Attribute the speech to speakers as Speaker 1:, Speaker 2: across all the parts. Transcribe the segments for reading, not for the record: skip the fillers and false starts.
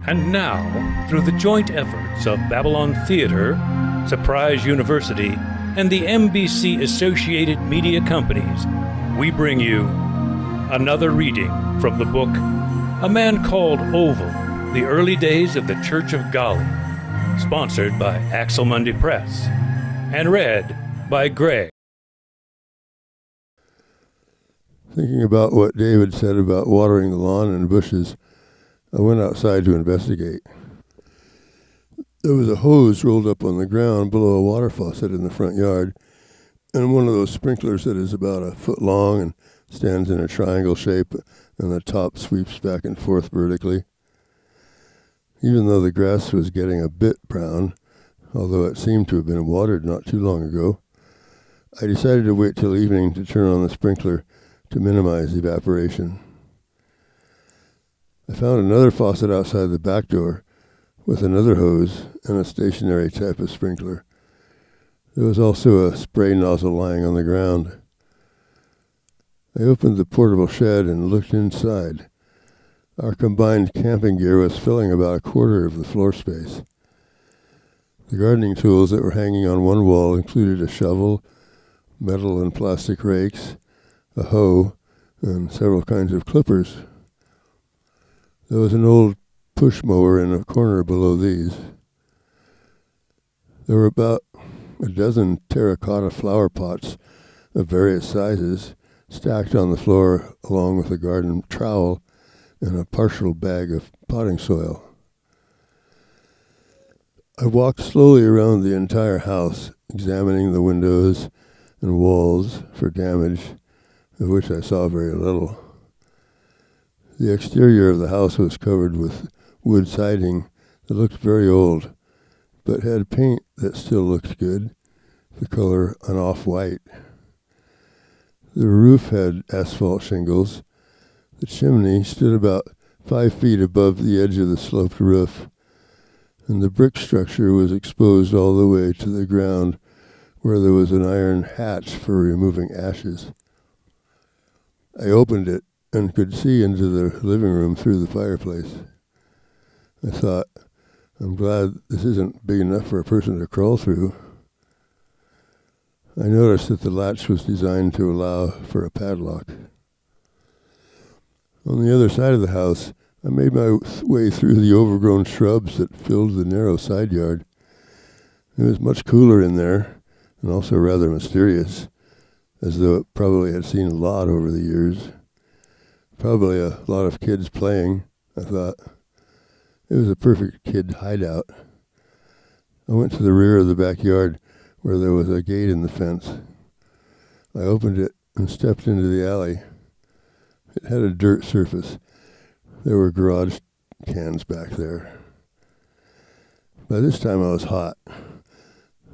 Speaker 1: And now, through the joint efforts of Babylon Theater, Surprise University, and the NBC Associated Media Companies, we bring you another reading from the book A Man Called Oval, The Early Days of the Church of Gali, sponsored by Axel Mundi Press, and read by Greg.
Speaker 2: Thinking about what David said about watering the lawn and bushes, I went outside to investigate. There was a hose rolled up on the ground below a water faucet in the front yard, and one of those sprinklers that is about a foot long and stands in a triangle shape, and the top sweeps back and forth vertically. Even though the grass was getting a bit brown, although it seemed to have been watered not too long ago, I decided to wait till evening to turn on the sprinkler to minimize evaporation. I found another faucet outside the back door with another hose and a stationary type of sprinkler. There was also a spray nozzle lying on the ground. I opened the portable shed and looked inside. Our combined camping gear was filling about a quarter of the floor space. The gardening tools that were hanging on one wall included a shovel, metal and plastic rakes, a hoe, and several kinds of clippers. There was an old push mower in a corner below these. There were about a dozen terracotta flower pots of various sizes stacked on the floor along with a garden trowel and a partial bag of potting soil. I walked slowly around the entire house, examining the windows and walls for damage, of which I saw very little. The exterior of the house was covered with wood siding that looked very old, but had paint that still looked good, the color an off-white. The roof had asphalt shingles. The chimney stood about 5 feet above the edge of the sloped roof, and the brick structure was exposed all the way to the ground where there was an iron hatch for removing ashes. I opened it and could see into the living room through the fireplace. I thought, I'm glad this isn't big enough for a person to crawl through. I noticed that the latch was designed to allow for a padlock. On the other side of the house, I made my way through the overgrown shrubs that filled the narrow side yard. It was much cooler in there, and also rather mysterious, as though it probably had seen a lot over the years. Probably a lot of kids playing, I thought. It was a perfect kid hideout. I went to the rear of the backyard where there was a gate in the fence. I opened it and stepped into the alley. It had a dirt surface. There were garage cans back there. By this time I was hot,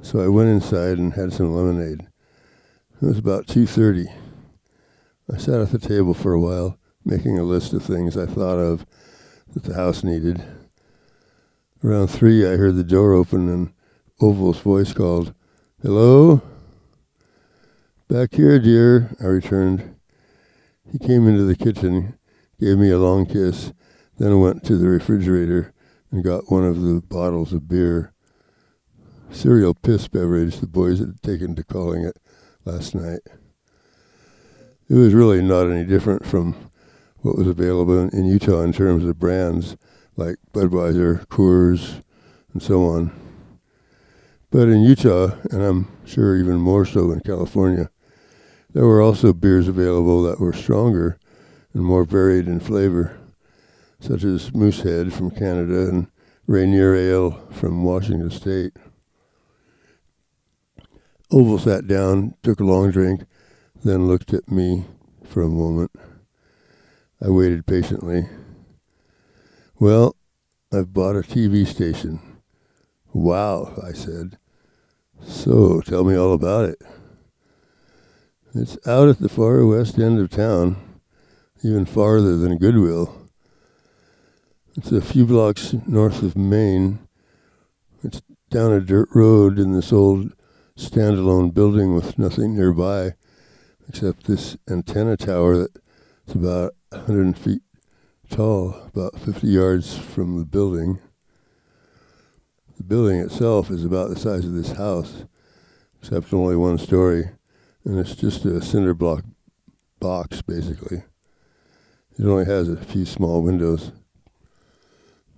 Speaker 2: so I went inside and had some lemonade. It was about 2:30. I sat at the table for a while, making a list of things I thought of that the house needed. Around 3, I heard the door open and Oval's voice called, "Hello?" "Back here, dear," I returned. He came into the kitchen, gave me a long kiss, then went to the refrigerator and got one of the bottles of beer. Cereal piss beverage the boys had taken to calling it last night. It was really not any different from what was available in Utah in terms of brands like Budweiser, Coors, and so on. But in Utah, and I'm sure even more so in California, there were also beers available that were stronger and more varied in flavor, such as Moosehead from Canada and Rainier Ale from Washington State. Oval sat down, took a long drink, then looked at me for a moment. I waited patiently. "Well, I've bought a TV station." "Wow," I said. "So, tell me all about it." "It's out at the far west end of town, even farther than Goodwill. It's a few blocks north of Maine. It's down a dirt road in this old standalone building with nothing nearby except this antenna tower that's about 100 feet tall, about 50 yards from the building. The building itself is about the size of this house, except only one story, and it's just a cinder block box, basically. It only has a few small windows.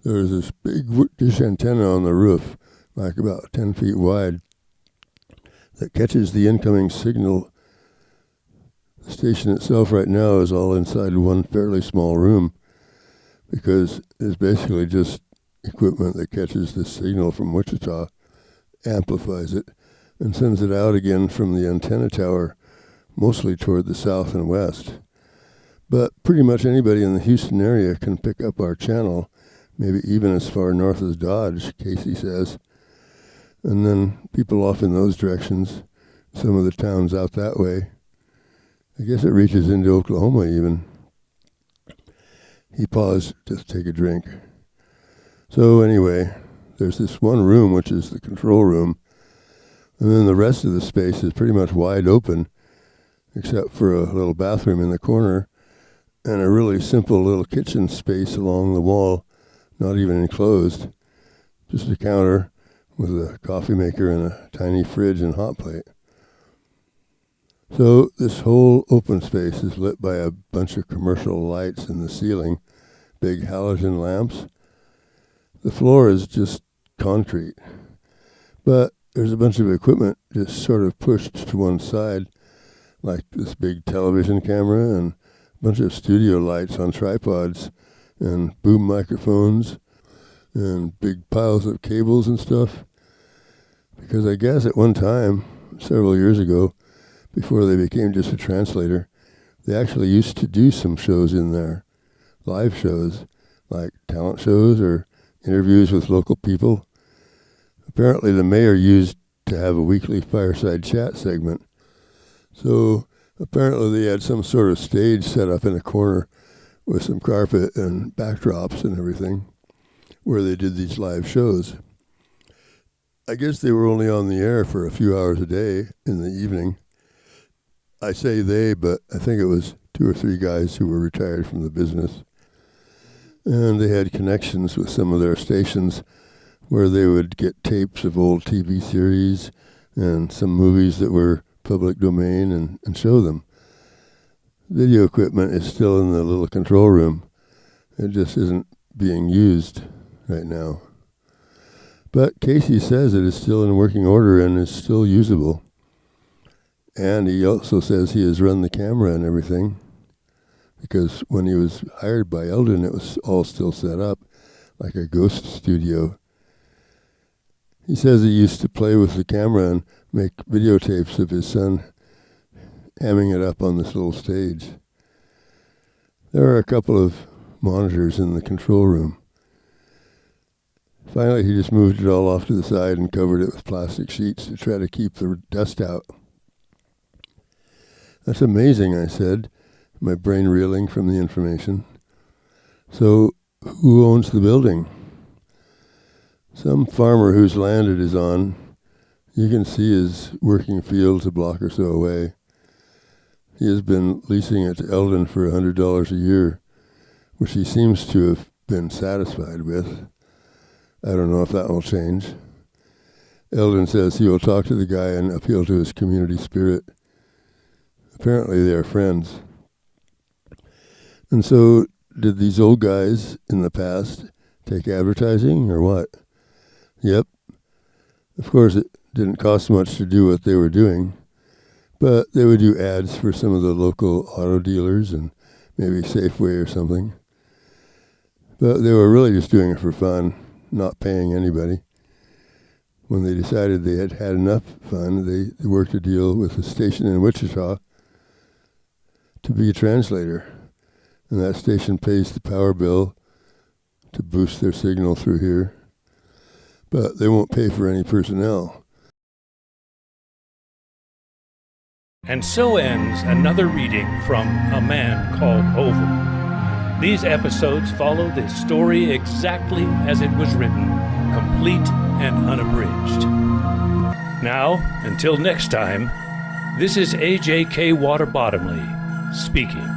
Speaker 2: There's this big dish antenna on the roof, like about 10 feet wide, that catches the incoming signal. The station itself right now is all inside one fairly small room, because it's basically just equipment that catches the signal from Wichita, amplifies it, and sends it out again from the antenna tower, mostly toward the south and west. But pretty much anybody in the Houston area can pick up our channel, maybe even as far north as Dodge, Casey says. And then people off in those directions, some of the towns out that way. I guess it reaches into Oklahoma even. He paused to take a drink. So anyway, there's this one room, which is the control room, and then the rest of the space is pretty much wide open, except for a little bathroom in the corner, and a really simple little kitchen space along the wall, not even enclosed. Just a counter with a coffee maker and a tiny fridge and hot plate. So this whole open space is lit by a bunch of commercial lights in the ceiling, big halogen lamps. The floor is just concrete, but there's a bunch of equipment just sort of pushed to one side, like this big television camera and a bunch of studio lights on tripods and boom microphones and big piles of cables and stuff. Because I guess at one time, several years ago, before they became just a translator, they actually used to do some shows in there, live shows, like talent shows or interviews with local people. Apparently the mayor used to have a weekly fireside chat segment. So apparently they had some sort of stage set up in a corner with some carpet and backdrops and everything where they did these live shows. I guess they were only on the air for a few hours a day in the evening. I say they, but I think it was 2 or 3 guys who were retired from the business. And they had connections with some of their stations where they would get tapes of old TV series and some movies that were public domain and show them. Video equipment is still in the little control room. It just isn't being used right now. But Casey says it is still in working order and is still usable. And he also says he has run the camera and everything, because when he was hired by Eldon, it was all still set up like a ghost studio. He says he used to play with the camera and make videotapes of his son hamming it up on this little stage. There are a couple of monitors in the control room. Finally, he just moved it all off to the side and covered it with plastic sheets to try to keep the dust out. That's amazing, I said, my brain reeling from the information. So, who owns the building? Some farmer whose land it is on. You can see his working fields a block or so away. He has been leasing it to Eldon for $100 a year, which he seems to have been satisfied with. I don't know if that will change. Eldon says he will talk to the guy and appeal to his community spirit. Apparently they are friends. And so, did these old guys in the past take advertising or what? Yep. Of course, it didn't cost much to do what they were doing, but they would do ads for some of the local auto dealers and maybe Safeway or something. But they were really just doing it for fun, not paying anybody. When they decided they had had enough fun, they worked a deal with a station in Wichita to be a translator. And that station pays the power bill to boost their signal through here. But they won't pay for any personnel.
Speaker 1: And so ends another reading from A Man Called Oval. These episodes follow this story exactly as it was written, complete and unabridged. Now, until next time, this is A.J.K. Waterbottomley speaking.